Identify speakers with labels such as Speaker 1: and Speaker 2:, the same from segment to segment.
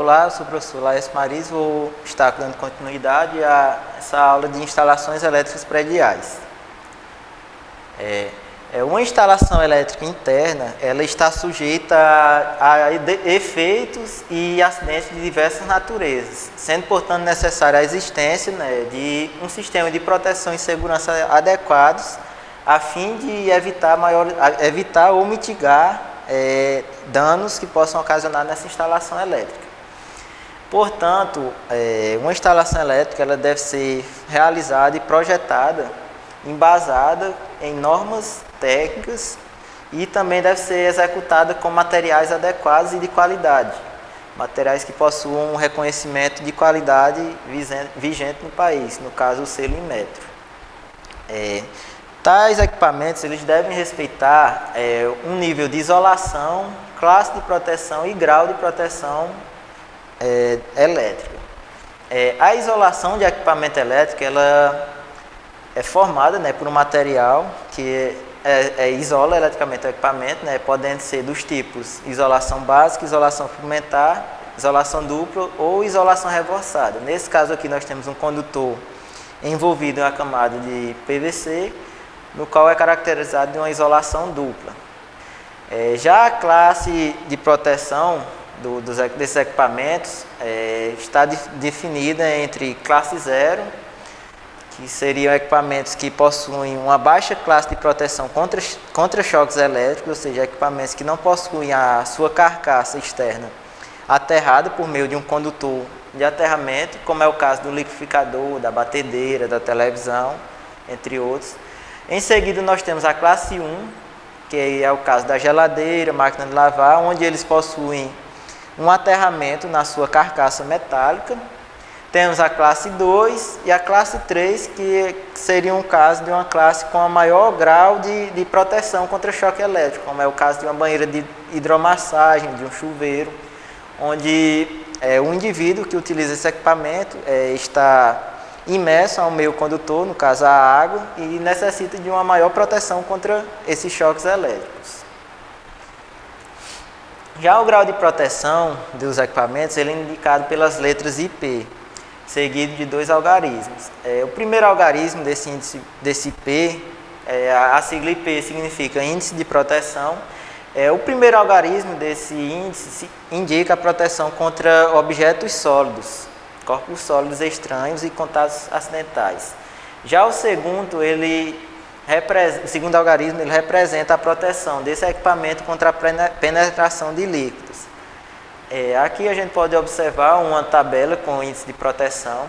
Speaker 1: Olá, eu sou o professor Laércio Mariz, vou estar dando continuidade a essa aula de instalações elétricas prediais. Uma instalação elétrica interna, ela está sujeita a efeitos e acidentes de diversas naturezas, sendo, portanto, necessária a existência de um sistema de proteção e segurança adequados, a fim de evitar ou mitigar danos que possam ocasionar nessa instalação elétrica. Portanto, uma instalação elétrica ela deve ser realizada e projetada, embasada em normas técnicas e também deve ser executada com materiais adequados e de qualidade, materiais que possuam um reconhecimento de qualidade vigente no país, no caso o selo Inmetro. Tais equipamentos eles devem respeitar um nível de isolação, classe de proteção e grau de proteção elétrica. A isolação de equipamento elétrico ela é formada por um material que isola eletricamente o equipamento, podendo ser dos tipos isolação básica, isolação complementar, isolação dupla ou isolação reforçada. Nesse caso aqui nós temos um condutor envolvido em uma camada de PVC, no qual é caracterizado de uma isolação dupla. Já a classe de proteção desses equipamentos está definida entre classe 0, que seriam equipamentos que possuem uma baixa classe de proteção contra choques elétricos, ou seja, equipamentos que não possuem a sua carcaça externa aterrada por meio de um condutor de aterramento, como é o caso do liquidificador, da batedeira, da televisão, entre outros. Em seguida, nós temos a classe 1, que é o caso da geladeira, máquina de lavar, onde eles possuem um aterramento na sua carcaça metálica. Temos a classe 2 e a classe 3, que seria um caso de uma classe com a maior grau de proteção contra choque elétrico, como é o caso de uma banheira de hidromassagem, de um chuveiro, onde o indivíduo que utiliza esse equipamento está imerso ao meio condutor, no caso a água, e necessita de uma maior proteção contra esses choques elétricos. Já o grau de proteção dos equipamentos ele é indicado pelas letras IP, seguido de dois algarismos. O primeiro algarismo desse IP, a sigla IP significa índice de proteção. O primeiro algarismo desse índice indica a proteção contra objetos sólidos, corpos sólidos estranhos e contatos acidentais. Já o segundo, o segundo algarismo, ele representa a proteção desse equipamento contra a penetração de líquidos. Aqui a gente pode observar uma tabela com índice de proteção,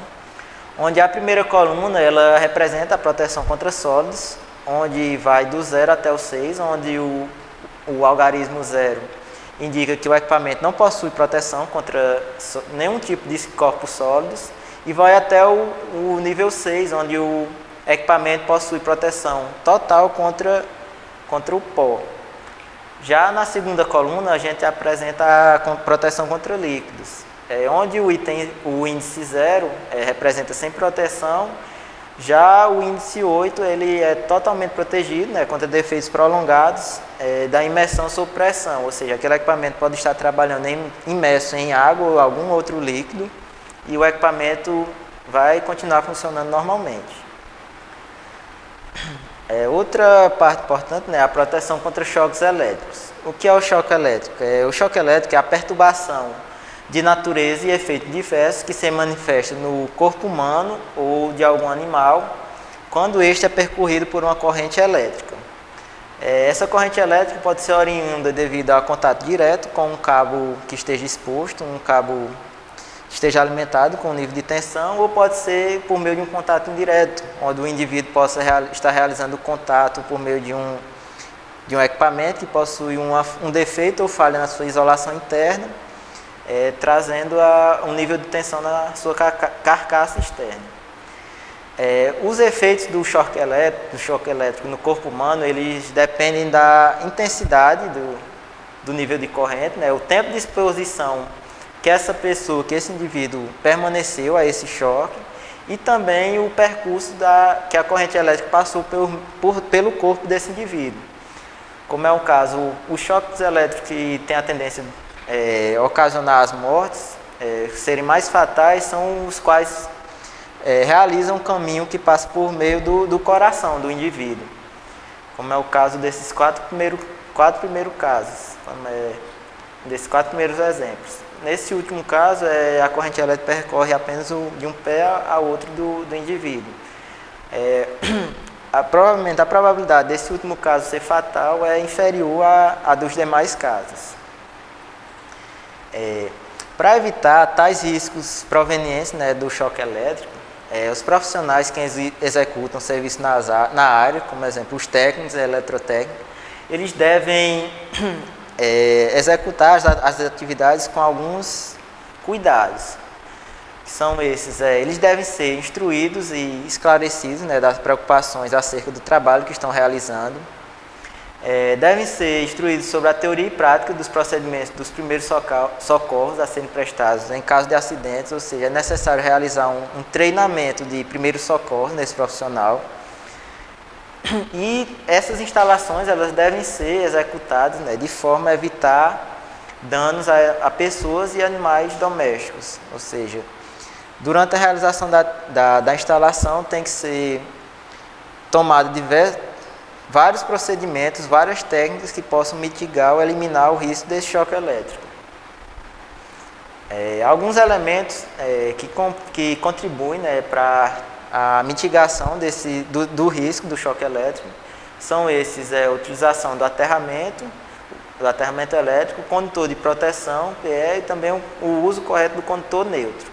Speaker 1: onde a primeira coluna ela representa a proteção contra sólidos, onde vai do 0 até o 6, onde o algarismo 0 indica que o equipamento não possui proteção contra nenhum tipo de corpos sólidos, e vai até o nível 6, onde o equipamento possui proteção total contra o pó. Já na segunda coluna, a gente apresenta a proteção contra líquidos, onde o índice 0 representa sem proteção. Já o índice 8 ele é totalmente protegido contra defeitos prolongados da imersão sob pressão, ou seja, aquele equipamento pode estar trabalhando imerso em água ou algum outro líquido e o equipamento vai continuar funcionando normalmente. Outra parte importante é a proteção contra choques elétricos. O que é o choque elétrico? O choque elétrico é a perturbação de natureza e efeitos diversos que se manifesta no corpo humano ou de algum animal quando este é percorrido por uma corrente elétrica. Essa corrente elétrica pode ser oriunda devido a contato direto com um cabo que esteja exposto, um cabo que esteja alimentado com um nível de tensão, ou pode ser por meio de um contato indireto, onde o indivíduo possa estar realizando o contato por meio de um equipamento que possui um defeito ou falha na sua isolação interna, trazendo um nível de tensão na sua carcaça externa. Os efeitos do choque elétrico no corpo humano, eles dependem da intensidade do nível de corrente, o tempo de exposição que esse indivíduo permaneceu a esse choque e também o percurso que a corrente elétrica passou pelo corpo desse indivíduo. Como é o caso, os choques elétricos que têm a tendência a ocasionar as mortes, serem mais fatais são os quais realizam um caminho que passa por meio do coração do indivíduo, como é o caso desses quatro primeiros casos, desses 4 primeiros exemplos. Nesse último caso, a corrente elétrica percorre apenas de um pé ao outro do indivíduo. Provavelmente a probabilidade desse último caso ser fatal é inferior à dos demais casos. Para evitar tais riscos provenientes, né, do choque elétrico, os profissionais que executam serviço na área, como exemplo os técnicos eletrotécnicos, eles devem executar as atividades com alguns cuidados. São esses: eles devem ser instruídos e esclarecidos, né, das preocupações acerca do trabalho que estão realizando. Devem ser instruídos sobre a teoria e prática dos procedimentos dos primeiros socorros a serem prestados em caso de acidentes, ou seja, é necessário realizar um treinamento de primeiros socorros nesse profissional. E essas instalações elas devem ser executadas, né, de forma a evitar danos a pessoas e animais domésticos, ou seja, durante a realização da instalação tem que ser tomado vários procedimentos, várias técnicas que possam mitigar ou eliminar o risco desse choque elétrico. Alguns elementos que contribuem, né, para a mitigação do risco do choque elétrico são esses: a utilização do aterramento elétrico, condutor de proteção, PE, e também o uso correto do condutor neutro.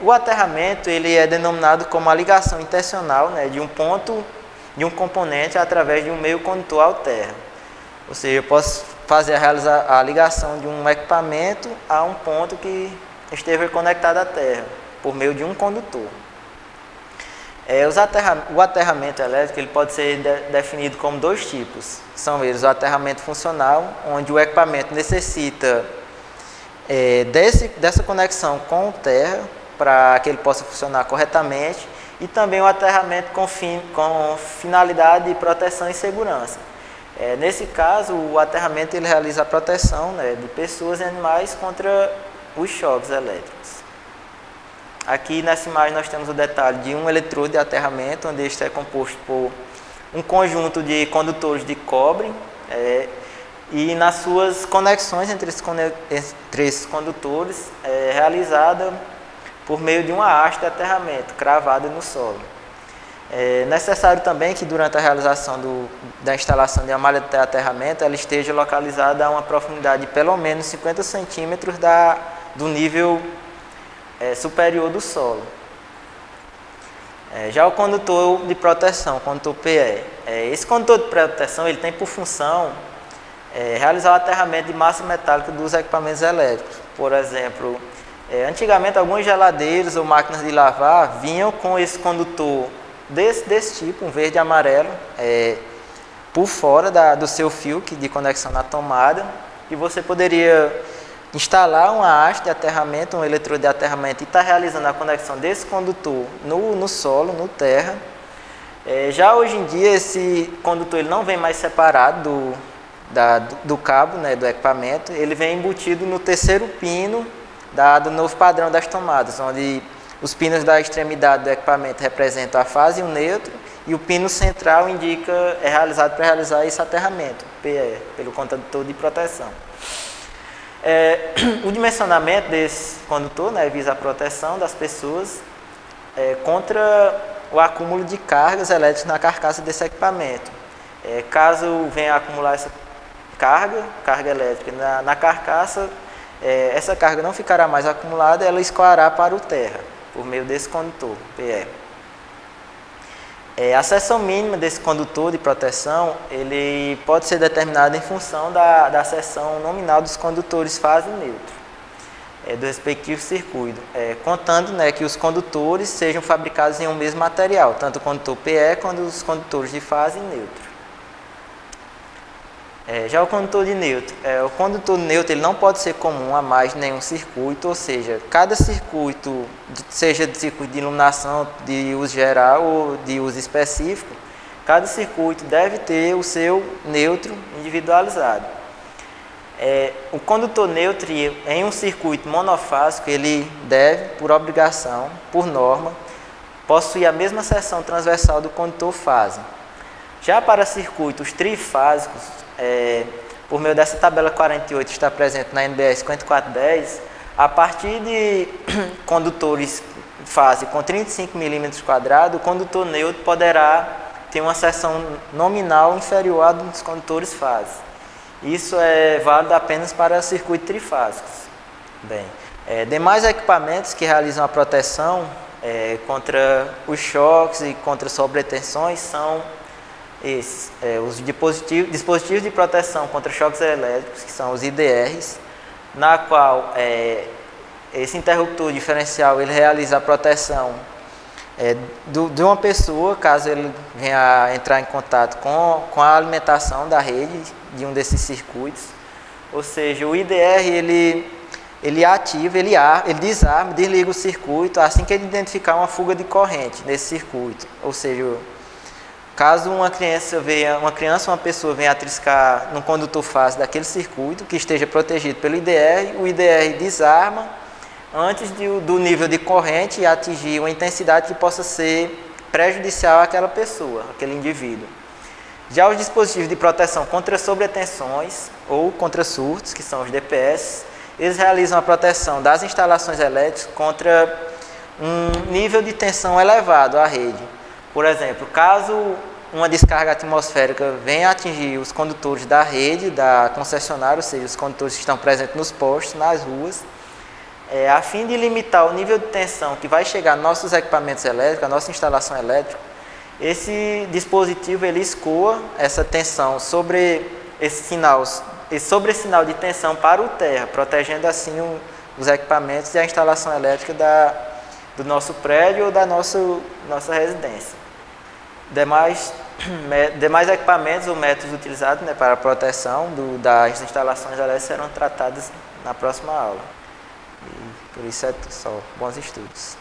Speaker 1: O aterramento ele é denominado como a ligação intencional, né, de um componente através de um meio condutor à terra. Ou seja, eu posso realizar a ligação de um equipamento a um ponto que esteja conectado à terra, por meio de um condutor. O aterramento elétrico ele pode ser definido como 2 tipos. São eles: o aterramento funcional, onde o equipamento necessita dessa conexão com a terra para que ele possa funcionar corretamente, e também o aterramento com finalidade de proteção e segurança. Nesse caso, o aterramento ele realiza a proteção, né, de pessoas e animais contra os choques elétricos. Aqui nessa imagem nós temos o detalhe de um eletrodo de aterramento, onde este é composto por um conjunto de condutores de cobre, e nas suas conexões entre esses condutores realizada por meio de uma haste de aterramento cravada no solo. É necessário também que durante a realização da instalação de uma malha de aterramento ela esteja localizada a uma profundidade de pelo menos 50 centímetros do nível superior do solo. Já o condutor de proteção, o condutor PE, esse condutor de proteção ele tem por função realizar o aterramento de massa metálica dos equipamentos elétricos. Por exemplo, antigamente algumas geladeiras ou máquinas de lavar vinham com esse condutor desse tipo, um verde e amarelo, por fora do seu fio de conexão na tomada, e você poderia instalar uma haste de aterramento, um eletrodo de aterramento, e estar realizando a conexão desse condutor no solo, no terra. Já hoje em dia esse condutor ele não vem mais separado do cabo, né, do equipamento, ele vem embutido no terceiro pino do novo padrão das tomadas, onde os pinos da extremidade do equipamento representam a fase e o neutro, e o pino central é realizado para realizar esse aterramento, PE, pelo condutor de proteção. O dimensionamento desse condutor, né, visa a proteção das pessoas contra o acúmulo de cargas elétricas na carcaça desse equipamento. Caso venha a acumular essa carga elétrica na carcaça, essa carga não ficará mais acumulada, ela escoará para o terra, por meio desse condutor, PE. A seção mínima desse condutor de proteção ele pode ser determinada em função da seção nominal dos condutores fase e neutro, do respectivo circuito, contando, né, que os condutores sejam fabricados em um mesmo material, tanto o condutor PE quanto os condutores de fase e neutro. Já o condutor de neutro, o condutor neutro ele não pode ser comum a mais de nenhum circuito, ou seja, cada circuito, seja de circuito de iluminação de uso geral ou de uso específico, cada circuito deve ter o seu neutro individualizado. O condutor neutro em um circuito monofásico, ele deve, por obrigação, por norma, possuir a mesma seção transversal do condutor fase. Já para circuitos trifásicos, por meio dessa tabela 48 que está presente na NBR 5410, a partir de condutores fase com 35 mm², o condutor neutro poderá ter uma seção nominal inferior à dos condutores fase. Isso é válido apenas para circuitos trifásicos. Bem, demais equipamentos que realizam a proteção contra os choques e contra sobretensões são esses, os dispositivos de proteção contra choques elétricos, que são os IDRs, na qual esse interruptor diferencial ele realiza a proteção de uma pessoa, caso ele venha a entrar em contato com a alimentação da rede de um desses circuitos. Ou seja, o IDR ele ativa, ele desarma, desliga o circuito assim que ele identificar uma fuga de corrente nesse circuito. Ou seja, caso uma pessoa venha a triscar no condutor fase daquele circuito que esteja protegido pelo IDR, o IDR desarma antes do nível de corrente atingir uma intensidade que possa ser prejudicial àquela pessoa, àquele indivíduo. Já os dispositivos de proteção contra sobretensões ou contra surtos, que são os DPS, eles realizam a proteção das instalações elétricas contra um nível de tensão elevado à rede. Por exemplo, caso uma descarga atmosférica venha a atingir os condutores da rede, da concessionária, ou seja, os condutores que estão presentes nos postos, nas ruas, a fim de limitar o nível de tensão que vai chegar nos nossos equipamentos elétricos, a nossa instalação elétrica, esse dispositivo ele escoa essa tensão sobre esse sinal de tensão para o terra, protegendo assim os equipamentos e a instalação elétrica do nosso prédio ou da nossa residência. Demais equipamentos ou métodos utilizados para a proteção das instalações elétricas serão tratados na próxima aula. E por isso é só. Bons estudos.